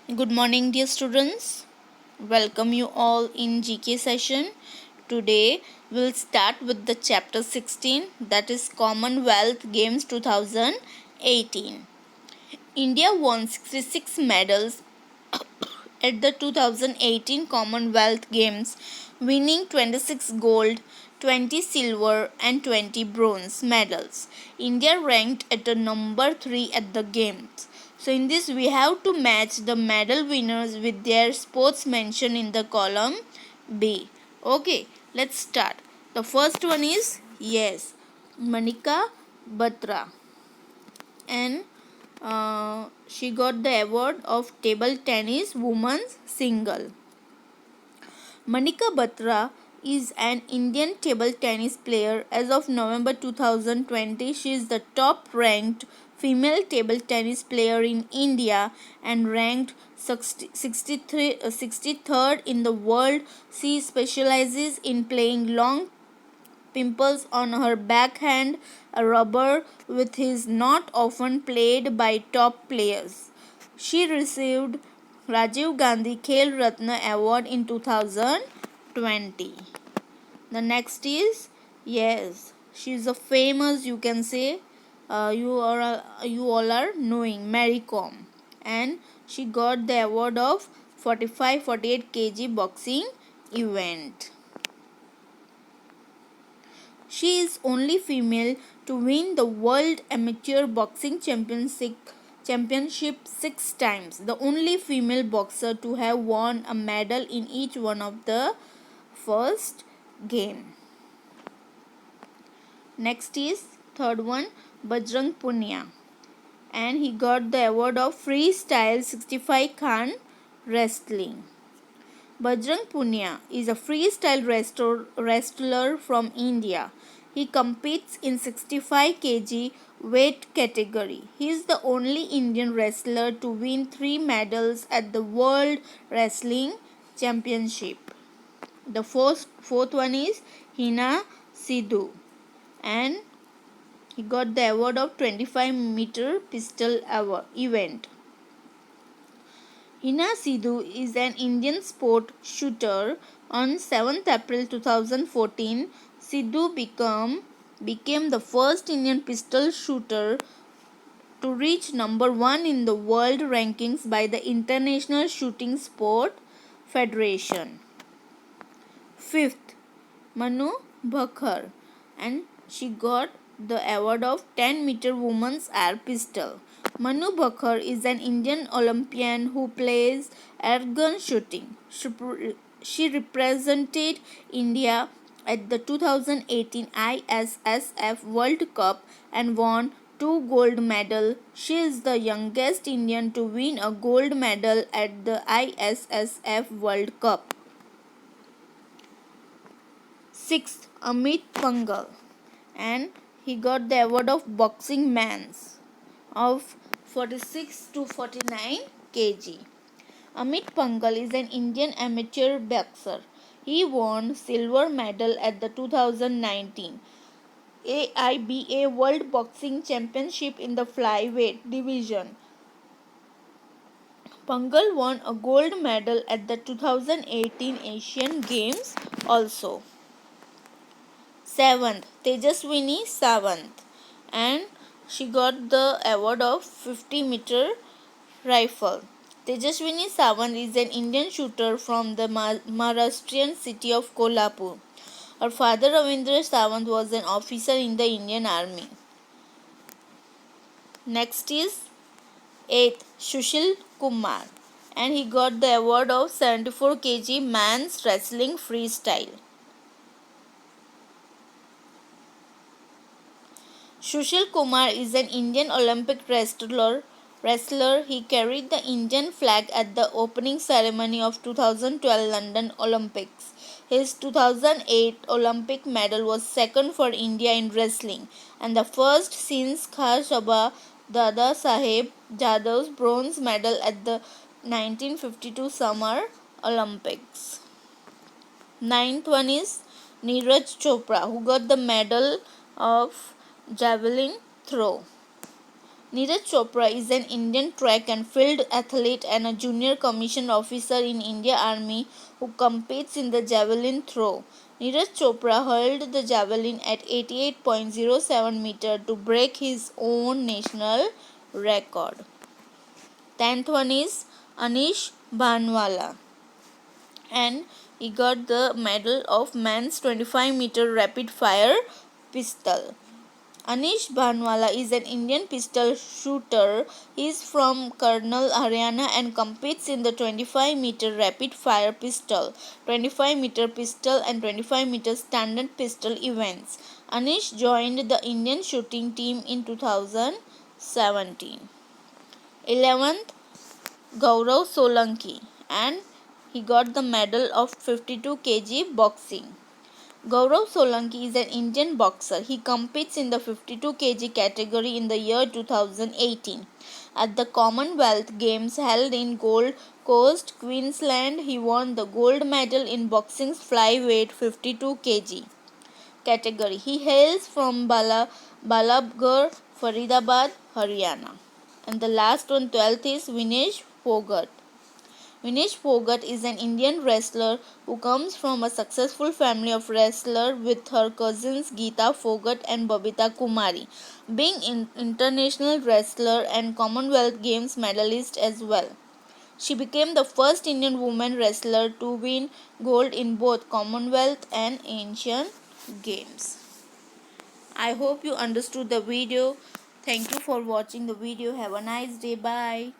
Good morning, dear students. Welcome you all in GK session. Today we'll start with the chapter 16, that is Commonwealth Games 2018. India won 66 medals at the 2018 Commonwealth Games, winning 26 gold, 20 silver, and 20 bronze medals. India ranked at the number 3 at the Games. So, in this, we have to match the medal winners with their sports mentioned in the column B. Okay, let's start. The first one is yes, Manika Batra, and she got the award of table tennis women's single. Manika Batra is an Indian table tennis player. As of November 2020, she is the top ranked female table tennis player in India and ranked 63rd in the world. She specializes in playing long pimples on her backhand, a rubber which is not often played by top players. She received Rajiv Gandhi Khel Ratna Award in 2020. The next is yes, she is a famous, you can say, you all are knowing, Mary Kom, and she got the award of 45-48 kg boxing event. She is only female to win the World Amateur Boxing Championship 6 times. The only female boxer to have won a medal in each one of the first game. Next is third one, Bajrang Punia, and he got the award of Freestyle 65 Khan Wrestling. Bajrang Punia is a freestyle wrestler from India. He competes in 65 kg weight category. He is the only Indian wrestler to win 3 medals at the World Wrestling Championship. The fourth one is Hina Sidhu, and he got the award of 25-meter pistol event. Hina Sidhu is an Indian sport shooter. On 7th April 2014, Sidhu became the first Indian pistol shooter to reach number 1 in the world rankings by the International Shooting Sport Federation. Fifth, Manu Bhaker, and she got the award of 10-meter women's air pistol. Manu Bhaker is an Indian Olympian who plays airgun shooting. She represented India at the 2018 ISSF World Cup and won 2 gold medals. She is the youngest Indian to win a gold medal at the ISSF World Cup. Sixth, Amit Pangal, and he got the award of boxing man's of 46 to 49 kg. Amit Pangal is an Indian amateur boxer. He won silver medal at the 2019 AIBA World Boxing Championship in the flyweight division. Pangal won a gold medal at the 2018 Asian Games also. 7th, Tejaswini Sawant, and she got the award of 50-meter rifle. Tejaswini Sawant is an Indian shooter from the Maharashtrian city of Kolhapur. Her father Ravindra Sawant was an officer in the Indian Army. Next is 8th, Sushil Kumar, and he got the award of 74 kg men's wrestling freestyle. Sushil Kumar is an Indian Olympic wrestler. He carried the Indian flag at the opening ceremony of 2012 London Olympics. His 2008 Olympic medal was second for India in wrestling and the first since Khashaba Dada Saheb Jadav's bronze medal at the 1952 Summer Olympics. Ninth one is Neeraj Chopra, who got the medal of javelin throw. Neeraj Chopra is an Indian track and field athlete and a junior commissioned officer in Indian Army who competes in the javelin throw. Neeraj Chopra hurled the javelin at 88.07 meter to break his own national record. 10th one is Anish Bhanwala, and he got the medal of men's 25-meter rapid fire pistol. Anish Bhanwala is an Indian pistol shooter. He is from Karnal, Haryana and competes in the 25-meter rapid fire pistol, 25-meter pistol and 25-meter standard pistol events. Anish joined the Indian shooting team in 2017. 11th, Gaurav Solanki, and he got the medal of 52 kg boxing. Gaurav Solanki is an Indian boxer. He competes in the 52 kg category in the year 2018. At the Commonwealth Games held in Gold Coast, Queensland, he won the gold medal in boxing's flyweight 52 kg category. He hails from Balabgarh, Faridabad, Haryana. And the last one, 12th, is Vinesh Fogart. Vinesh Fogart is an Indian wrestler who comes from a successful family of wrestlers with her cousins Geeta Fogart and Babita Kumari, being an international wrestler and Commonwealth Games medalist as well. She became the first Indian woman wrestler to win gold in both Commonwealth and Asian Games. I hope you understood the video. Thank you for watching the video. Have a nice day. Bye.